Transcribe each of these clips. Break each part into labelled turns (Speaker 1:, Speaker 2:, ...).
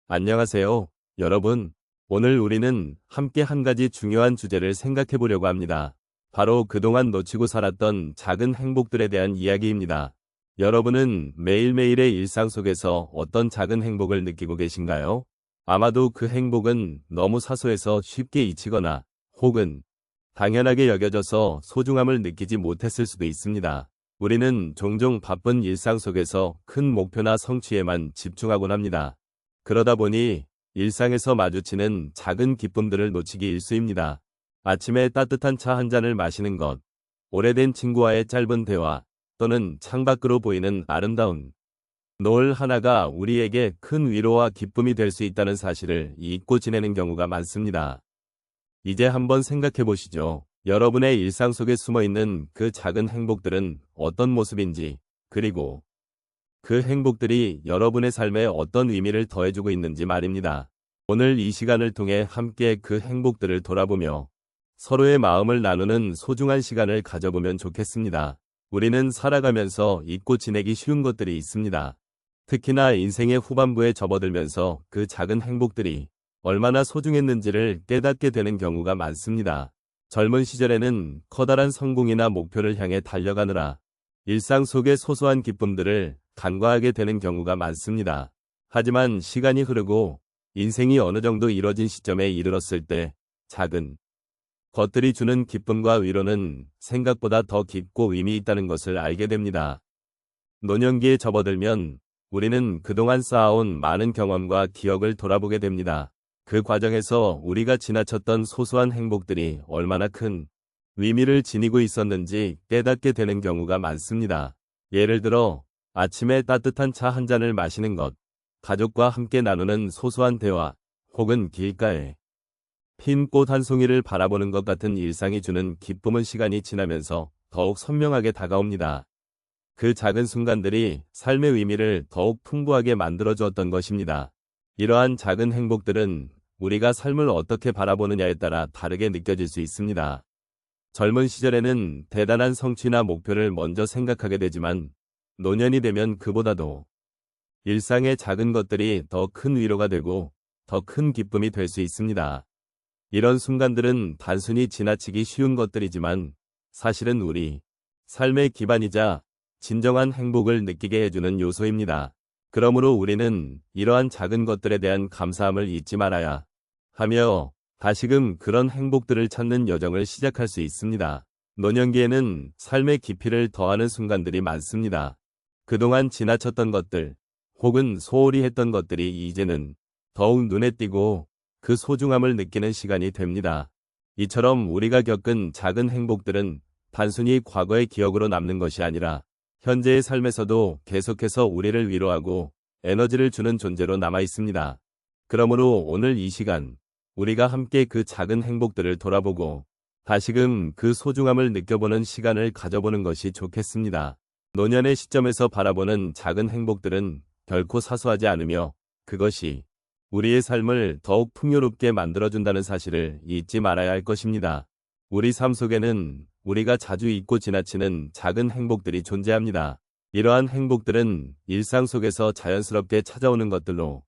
Speaker 1: 안녕하세요, 여러분. 오늘 우리는 함께 한 가지 중요한 주제를 생각해 보려고 합니다. 바로 그동안 놓치고 살았던 작은 행복들에 대한 이야기입니다. 여러분은 매일매일의 일상 속에서 어떤 작은 행복을 느끼고 계신가요? 아마도 그 행복은 너무 사소해서 쉽게 잊히거나 혹은 당연하게 여겨져서 소중함을 느끼지 못했을 수도 있습니다. 우리는 종종 바쁜 일상 속에서 큰 목표나 성취에만 집중하곤 합니다. 그러다 보니 일상에서 마주치는 작은 기쁨들을 놓치기 일쑤입니다. 아침에 따뜻한 차 한 잔을 마시는 것, 오래된 친구와의 짧은 대화, 또는 창밖으로 보이는 아름다운 노을 하나가 우리에게 큰 위로와 기쁨이 될 수 있다는 사실을 잊고 지내는 경우가 많습니다. 이제 한번 생각해 보시죠. 여러분의 일상 속에 숨어 있는 그 작은 행복들은 어떤 모습인지, 그리고 그 행복들이 여러분의 삶에 어떤 의미를 더해주고 있는지 말입니다. 오늘 이 시간을 통해 함께 그 행복들을 돌아보며 서로의 마음을 나누는 소중한 시간을 가져보면 좋겠습니다. 우리는 살아가면서 잊고 지내기 쉬운 것들이 있습니다. 특히나 인생의 후반부에 접어들면서 그 작은 행복들이 얼마나 소중했는지를 깨닫게 되는 경우가 많습니다. 젊은 시절에는 커다란 성공이나 목표를 향해 달려가느라 일상 속의 소소한 기쁨들을 간과하게 되는 경우가 많습니다. 하지만 시간이 흐르고 인생이 어느 정도 이뤄진 시점에 이르렀을 때 작은 것들이 주는 기쁨과 위로는 생각보다 더 깊고 의미 있다는 것을 알게 됩니다. 노년기에 접어들면 우리는 그동안 쌓아온 많은 경험과 기억을 돌아보게 됩니다. 그 과정에서 우리가 지나쳤던 소소한 행복들이 얼마나 큰 의미를 지니고 있었는지 깨닫게 되는 경우가 많습니다. 예를 들어 아침에 따뜻한 차 한 잔을 마시는 것, 가족과 함께 나누는 소소한 대화, 혹은 길가에 핀 꽃 한 송이를 바라보는 것 같은 일상이 주는 기쁨은 시간이 지나면서 더욱 선명하게 다가옵니다. 그 작은 순간들이 삶의 의미를 더욱 풍부하게 만들어 주었던 것입니다. 이러한 작은 행복들은 우리가 삶을 어떻게 바라보느냐에 따라 다르게 느껴질 수 있습니다. 젊은 시절에는 대단한 성취나 목표를 먼저 생각하게 되지만 노년이 되면 그보다도 일상의 작은 것들이 더 큰 위로가 되고 더 큰 기쁨이 될 수 있습니다. 이런 순간들은 단순히 지나치기 쉬운 것들이지만 사실은 우리 삶의 기반이자 진정한 행복을 느끼게 해주는 요소입니다. 그러므로 우리는 이러한 작은 것들에 대한 감사함을 잊지 말아야 하며 다시금 그런 행복들을 찾는 여정을 시작할 수 있습니다. 노년기에는 삶의 깊이를 더하는 순간들이 많습니다. 그동안 지나쳤던 것들, 혹은 소홀히 했던 것들이 이제는 더욱 눈에 띄고 그 소중함을 느끼는 시간이 됩니다. 이처럼 우리가 겪은 작은 행복들은 단순히 과거의 기억으로 남는 것이 아니라 현재의 삶에서도 계속해서 우리를 위로하고 에너지를 주는 존재로 남아 있습니다. 그러므로 오늘 이 시간, 우리가 함께 그 작은 행복들을 돌아보고 다시금 그 소중함을 느껴보는 시간을 가져보는 것이 좋겠습니다. 노년의 시점에서 바라보는 작은 행복들은 결코 사소하지 않으며 그것이 우리의 삶을 더욱 풍요롭게 만들어준다는 사실을 잊지 말아야 할 것입니다. 우리 삶 속에는 우리가 자주 잊고 지나치는 작은 행복들이 존재합니다. 이러한 행복들은 일상 속에서 자연스럽게 찾아오는 것들로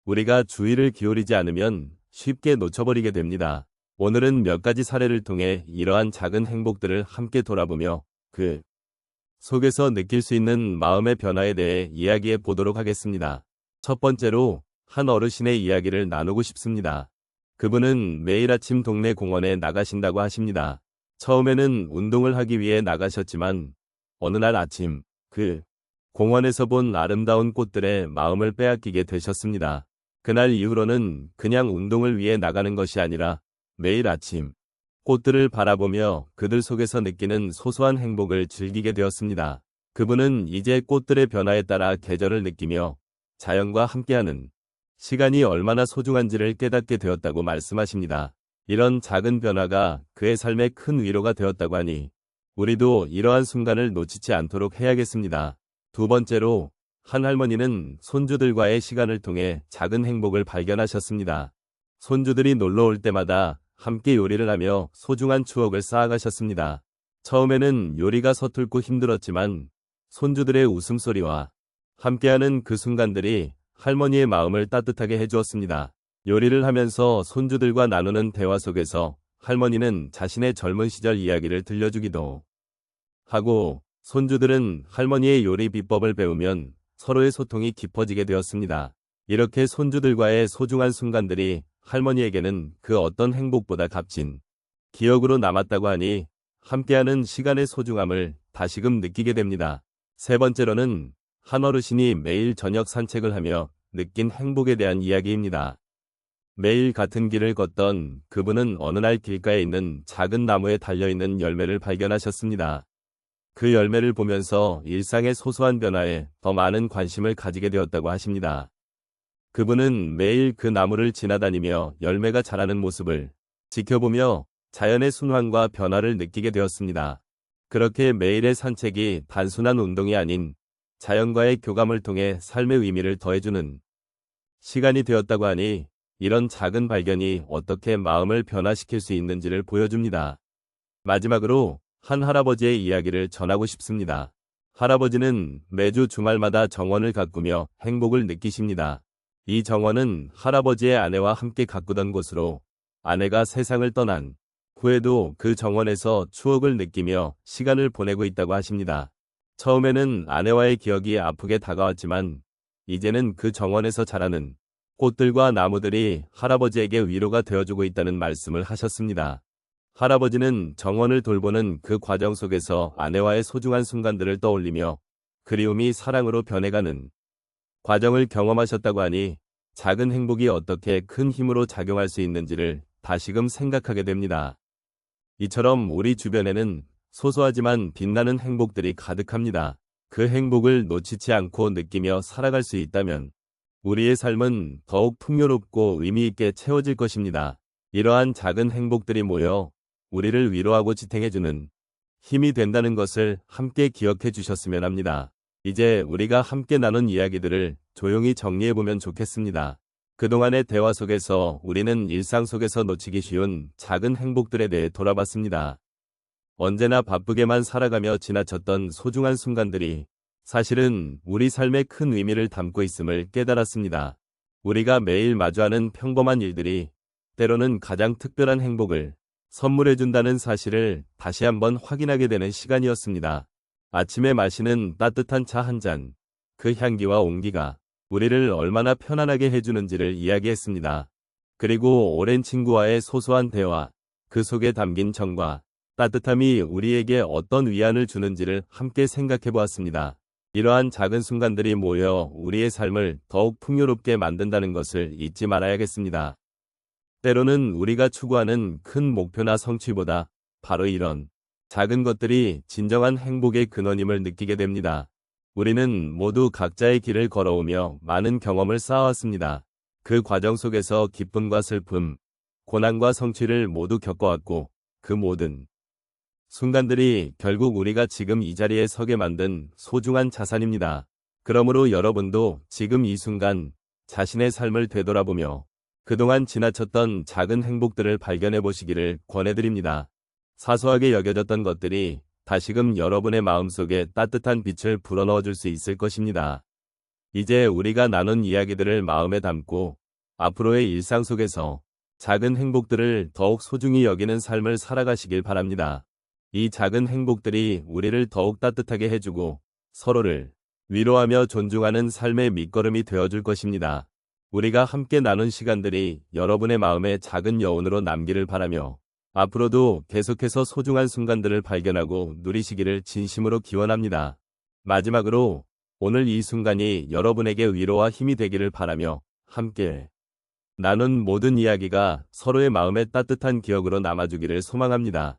Speaker 1: 우리가 주의를 기울이지 않으면 쉽게 놓쳐버리게 됩니다. 오늘은 몇 가지 사례를 통해 이러한 작은 행복들을 함께 돌아보며 그 속에서 느낄 수 있는 마음의 변화에 대해 이야기해 보도록 하겠습니다. 첫 번째로 한 어르신의 이야기를 나누고 싶습니다. 그분은 매일 아침 동네 공원에 나가신다고 하십니다. 처음에는 운동을 하기 위해 나가셨지만 어느 날 아침 그 공원에서 본 아름다운 꽃들에 마음을 빼앗기게 되셨습니다. 그날 이후로는 그냥 운동을 위해 나가는 것이 아니라 매일 아침 꽃들을 바라보며 그들 속에서 느끼는 소소한 행복을 즐기게 되었습니다. 그분은 이제 꽃들의 변화에 따라 계절을 느끼며 자연과 함께하는 시간이 얼마나 소중한지를 깨닫게 되었다고 말씀하십니다. 이런 작은 변화가 그의 삶에 큰 위로가 되었다고 하니 우리도 이러한 순간을 놓치지 않도록 해야겠습니다. 두 번째로 한 할머니는 손주들과의 시간을 통해 작은 행복을 발견하셨습니다. 손주들이 놀러 올 때마다 함께 요리를 하며 소중한 추억을 쌓아가셨습니다. 처음에는 요리가 서툴고 힘들었지만 손주들의 웃음소리와 함께하는 그 순간들이 할머니의 마음을 따뜻하게 해주었습니다. 요리를 하면서 손주들과 나누는 대화 속에서 할머니는 자신의 젊은 시절 이야기를 들려주기도 하고, 손주들은 할머니의 요리 비법을 배우면 서로의 소통이 깊어지게 되었습니다. 이렇게 손주들과의 소중한 순간들이 할머니에게는 그 어떤 행복보다 값진 기억으로 남았다고 하니 함께하는 시간의 소중함을 다시금 느끼게 됩니다. 세 번째로는 한 어르신이 매일 저녁 산책을 하며 느낀 행복에 대한 이야기입니다. 매일 같은 길을 걷던 그분은 어느 날 길가에 있는 작은 나무에 달려있는 열매를 발견하셨습니다. 그 열매를 보면서 일상의 소소한 변화에 더 많은 관심을 가지게 되었다고 하십니다. 그분은 매일 그 나무를 지나다니며 열매가 자라는 모습을 지켜보며 자연의 순환과 변화를 느끼게 되었습니다. 그렇게 매일의 산책이 단순한 운동이 아닌 자연과의 교감을 통해 삶의 의미를 더해주는 시간이 되었다고 하니 이런 작은 발견이 어떻게 마음을 변화시킬 수 있는지를 보여줍니다. 마지막으로 한 할아버지의 이야기를 전하고 싶습니다. 할아버지는 매주 주말마다 정원을 가꾸며 행복을 느끼십니다. 이 정원은 할아버지의 아내와 함께 가꾸던 곳으로 아내가 세상을 떠난 후에도 그 정원에서 추억을 느끼며 시간을 보내고 있다고 하십니다. 처음에는 아내와의 기억이 아프게 다가왔지만 이제는 그 정원에서 자라는 꽃들과 나무들이 할아버지에게 위로가 되어주고 있다는 말씀을 하셨습니다. 할아버지는 정원을 돌보는 그 과정 속에서 아내와의 소중한 순간들을 떠올리며 그리움이 사랑으로 변해가는 과정을 경험하셨다고 하니 작은 행복이 어떻게 큰 힘으로 작용할 수 있는지를 다시금 생각하게 됩니다. 이처럼 우리 주변에는 소소하지만 빛나는 행복들이 가득합니다. 그 행복을 놓치지 않고 느끼며 살아갈 수 있다면 우리의 삶은 더욱 풍요롭고 의미 있게 채워질 것입니다. 이러한 작은 행복들이 모여 우리를 위로하고 지탱해주는 힘이 된다는 것을 함께 기억해 주셨으면 합니다. 이제 우리가 함께 나눈 이야기들을 조용히 정리해보면 좋겠습니다. 그동안의 대화 속에서 우리는 일상 속에서 놓치기 쉬운 작은 행복들에 대해 돌아봤습니다. 언제나 바쁘게만 살아가며 지나쳤던 소중한 순간들이 사실은 우리 삶에 큰 의미를 담고 있음을 깨달았습니다. 우리가 매일 마주하는 평범한 일들이 때로는 가장 특별한 행복을 선물해준다는 사실을 다시 한번 확인하게 되는 시간이었습니다. 아침에 마시는 따뜻한 차 한 잔, 그 향기와 온기가 우리를 얼마나 편안하게 해주는지를 이야기했습니다. 그리고 오랜 친구와의 소소한 대화, 그 속에 담긴 정과 따뜻함이 우리에게 어떤 위안을 주는지를 함께 생각해 보았습니다. 이러한 작은 순간들이 모여 우리의 삶을 더욱 풍요롭게 만든다는 것을 잊지 말아야겠습니다. 때로는 우리가 추구하는 큰 목표나 성취보다 바로 이런 작은 것들이 진정한 행복의 근원임을 느끼게 됩니다. 우리는 모두 각자의 길을 걸어오며 많은 경험을 쌓아왔습니다. 그 과정 속에서 기쁨과 슬픔, 고난과 성취를 모두 겪어왔고 그 모든 순간들이 결국 우리가 지금 이 자리에 서게 만든 소중한 자산입니다. 그러므로 여러분도 지금 이 순간 자신의 삶을 되돌아보며 그동안 지나쳤던 작은 행복들을 발견해 보시기를 권해드립니다. 사소하게 여겨졌던 것들이 다시금 여러분의 마음속에 따뜻한 빛을 불어넣어 줄 수 있을 것입니다. 이제 우리가 나눈 이야기들을 마음에 담고 앞으로의 일상 속에서 작은 행복들을 더욱 소중히 여기는 삶을 살아가시길 바랍니다. 이 작은 행복들이 우리를 더욱 따뜻하게 해주고 서로를 위로하며 존중하는 삶의 밑거름이 되어줄 것입니다. 우리가 함께 나눈 시간들이 여러분의 마음에 작은 여운으로 남기를 바라며 앞으로도 계속해서 소중한 순간들을 발견하고 누리시기를 진심으로 기원합니다. 마지막으로 오늘 이 순간이 여러분에게 위로와 힘이 되기를 바라며 함께 나눈 모든 이야기가 서로의 마음에 따뜻한 기억으로 남아주기를 소망합니다.